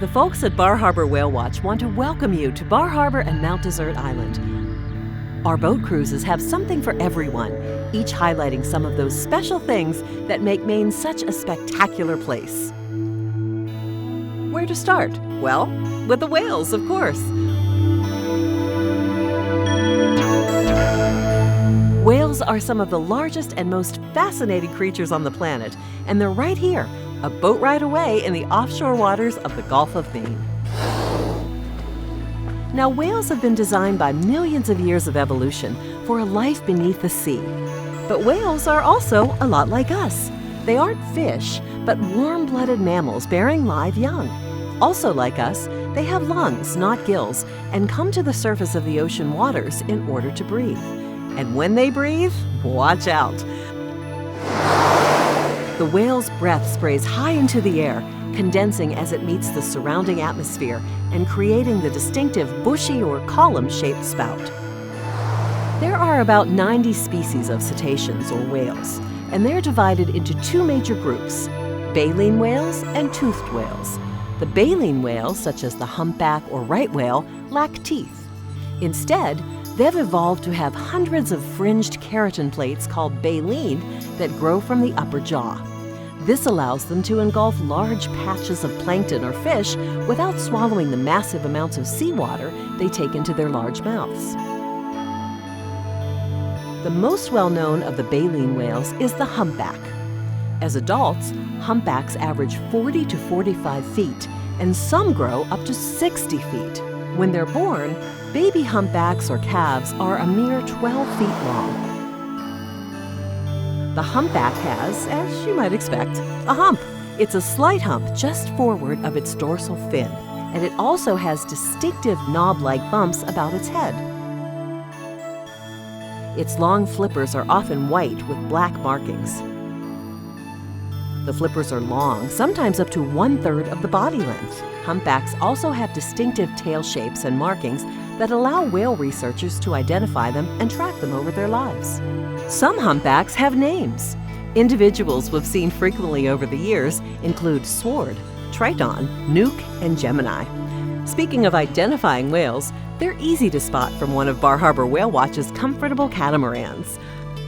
The folks at Bar Harbor Whale Watch want to welcome you to Bar Harbor and Mount Desert Island. Our boat cruises have something for everyone, each highlighting some of those special things that make Maine such a spectacular place. Where to start? Well, with the whales, of course. Whales are some of the largest and most fascinating creatures on the planet, and they're right here, a boat ride away in the offshore waters of the Gulf of Maine. Now, whales have been designed by millions of years of evolution for a life beneath the sea. But whales are also a lot like us. They aren't fish, but warm-blooded mammals bearing live young. Also like us, they have lungs, not gills, and come to the surface of the ocean waters in order to breathe. And when they breathe, watch out. The whale's breath sprays high into the air, condensing as it meets the surrounding atmosphere and creating the distinctive bushy or column-shaped spout. There are about 90 species of cetaceans or whales, and they're divided into two major groups, baleen whales and toothed whales. The baleen whales, such as the humpback or right whale, lack teeth. Instead, they've evolved to have hundreds of fringed keratin plates called baleen that grow from the upper jaw. This allows them to engulf large patches of plankton or fish without swallowing the massive amounts of seawater they take into their large mouths. The most well-known of the baleen whales is the humpback. As adults, humpbacks average 40 to 45 feet, and some grow up to 60 feet. When they're born, baby humpbacks or calves are a mere 12 feet long. The humpback has, as you might expect, a hump. It's a slight hump just forward of its dorsal fin, and it also has distinctive knob-like bumps about its head. Its long flippers are often white with black markings. The flippers are long, sometimes up to 1/3 of the body length. Humpbacks also have distinctive tail shapes and markings that allow whale researchers to identify them and track them over their lives. Some humpbacks have names. Individuals we've seen frequently over the years include Sword, Triton, Nuke, and Gemini. Speaking of identifying whales, they're easy to spot from one of Bar Harbor Whale Watch's comfortable catamarans.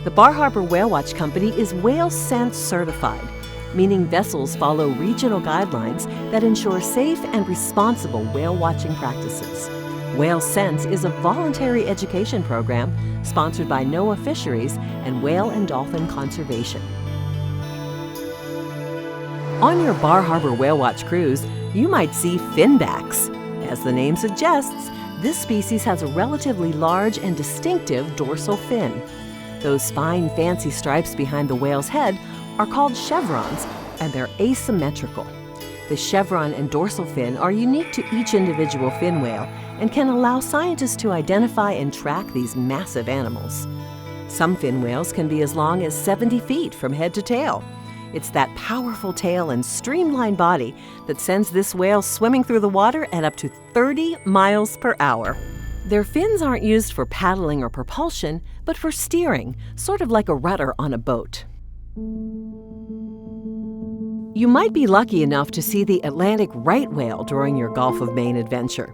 The Bar Harbor Whale Watch Company is Whale Sense certified, meaning vessels follow regional guidelines that ensure safe and responsible whale watching practices. Whale Sense is a voluntary education program sponsored by NOAA Fisheries and Whale and Dolphin Conservation. On your Bar Harbor Whale Watch cruise, you might see finbacks. As the name suggests, this species has a relatively large and distinctive dorsal fin. Those fine, fancy stripes behind the whale's head are called chevrons, and they're asymmetrical. The chevron and dorsal fin are unique to each individual fin whale and can allow scientists to identify and track these massive animals. Some fin whales can be as long as 70 feet from head to tail. It's that powerful tail and streamlined body that sends this whale swimming through the water at up to 30 miles per hour. Their fins aren't used for paddling or propulsion, but for steering, sort of like a rudder on a boat. You might be lucky enough to see the Atlantic right whale during your Gulf of Maine adventure.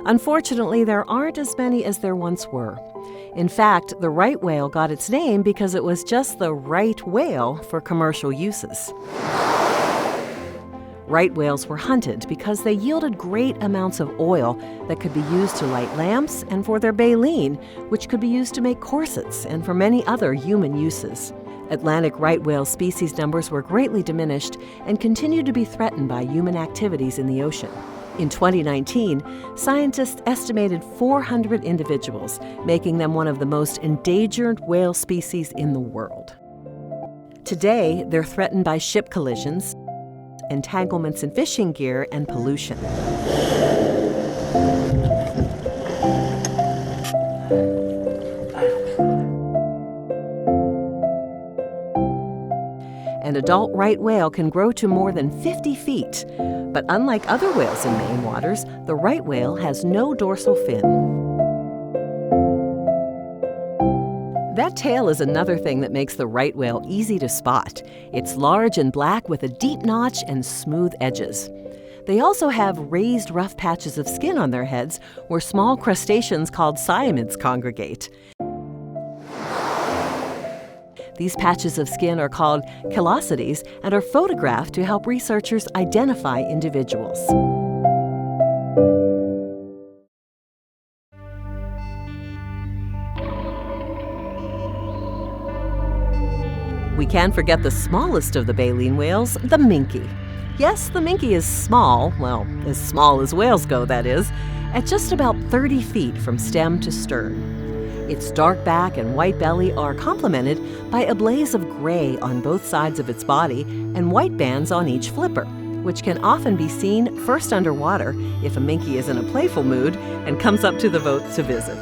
Unfortunately, there aren't as many as there once were. In fact, the right whale got its name because it was just the right whale for commercial uses. Right whales were hunted because they yielded great amounts of oil that could be used to light lamps and for their baleen, which could be used to make corsets and for many other human uses. Atlantic right whale species numbers were greatly diminished and continue to be threatened by human activities in the ocean. In 2019, scientists estimated 400 individuals, making them one of the most endangered whale species in the world. Today, they're threatened by ship collisions, entanglements in fishing gear, and pollution. An adult right whale can grow to more than 50 feet. But unlike other whales in Maine waters, the right whale has no dorsal fin. That tail is another thing that makes the right whale easy to spot. It's large and black with a deep notch and smooth edges. They also have raised rough patches of skin on their heads where small crustaceans called siamids congregate. These patches of skin are called callosities and are photographed to help researchers identify individuals. We can't forget the smallest of the baleen whales, the minke. Yes, the minke is small, well, as small as whales go, that is, at just about 30 feet from stem to stern. Its dark back and white belly are complemented by a blaze of gray on both sides of its body and white bands on each flipper, which can often be seen first underwater if a minke is in a playful mood and comes up to the boat to visit.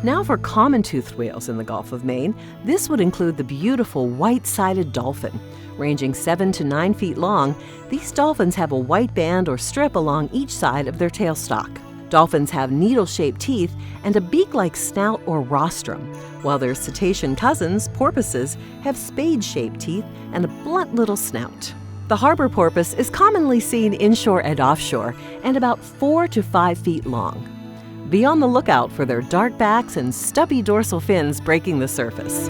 Now for common-toothed whales in the Gulf of Maine, this would include the beautiful white-sided dolphin. Ranging 7 to 9 feet long, these dolphins have a white band or strip along each side of their tailstock. Dolphins have needle-shaped teeth and a beak-like snout or rostrum, while their cetacean cousins, porpoises, have spade-shaped teeth and a blunt little snout. The harbor porpoise is commonly seen inshore and offshore and about 4 to 5 feet long. Be on the lookout for their dark backs and stubby dorsal fins breaking the surface.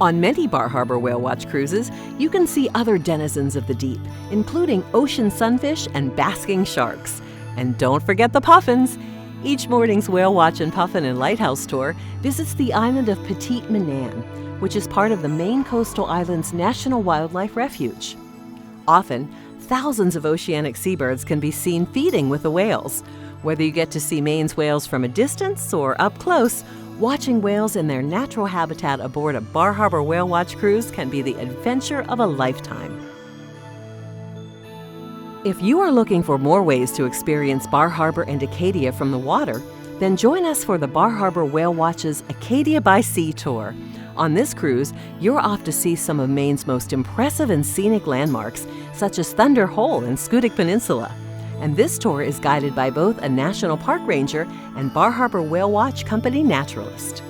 On many Bar Harbor Whale Watch cruises, you can see other denizens of the deep, including ocean sunfish and basking sharks. And don't forget the puffins! Each morning's Whale Watch and Puffin and Lighthouse tour visits the island of Petite Manane, which is part of the Maine Coastal Islands National Wildlife Refuge. Often, thousands of oceanic seabirds can be seen feeding with the whales. Whether you get to see Maine's whales from a distance or up close, watching whales in their natural habitat aboard a Bar Harbor Whale Watch cruise can be the adventure of a lifetime. If you are looking for more ways to experience Bar Harbor and Acadia from the water, then join us for the Bar Harbor Whale Watch's Acadia by Sea tour. On this cruise, you're off to see some of Maine's most impressive and scenic landmarks, such as Thunder Hole and Schoodic Peninsula. And this tour is guided by both a National Park Ranger and Bar Harbor Whale Watch Company naturalist.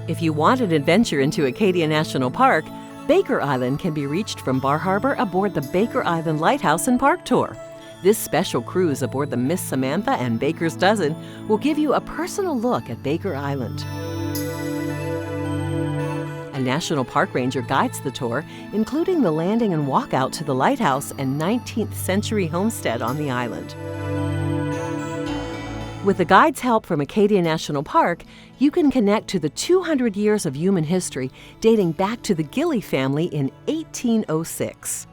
If you want an adventure into Acadia National Park, Baker Island can be reached from Bar Harbor aboard the Baker Island Lighthouse and Park Tour. This special cruise aboard the Miss Samantha and Baker's Dozen will give you a personal look at Baker Island. A National Park Ranger guides the tour, including the landing and walkout to the lighthouse and 19th century homestead on the island. With the guide's help from Acadia National Park, you can connect to the 200 years of human history dating back to the Gilly family in 1806.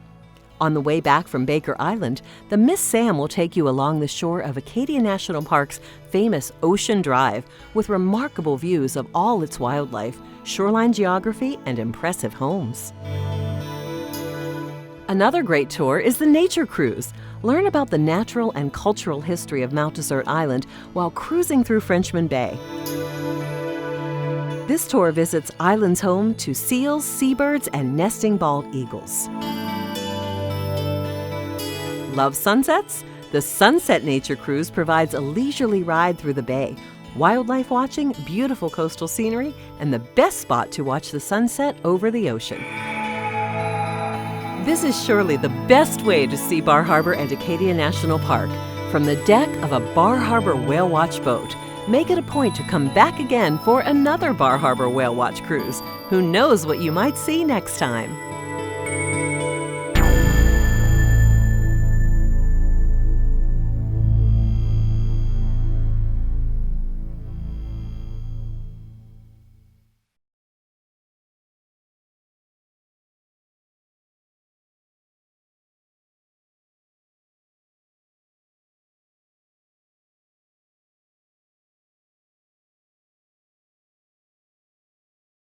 On the way back from Baker Island, the Miss Sam will take you along the shore of Acadia National Park's famous Ocean Drive with remarkable views of all its wildlife, shoreline geography, and impressive homes. Another great tour is the Nature Cruise. Learn about the natural and cultural history of Mount Desert Island while cruising through Frenchman Bay. This tour visits islands home to seals, seabirds, and nesting bald eagles. Love sunsets? The Sunset Nature Cruise provides a leisurely ride through the bay, wildlife watching, beautiful coastal scenery, and the best spot to watch the sunset over the ocean. This is surely the best way to see Bar Harbor and Acadia National Park. From the deck of a Bar Harbor Whale Watch boat, make it a point to come back again for another Bar Harbor Whale Watch cruise. Who knows what you might see next time?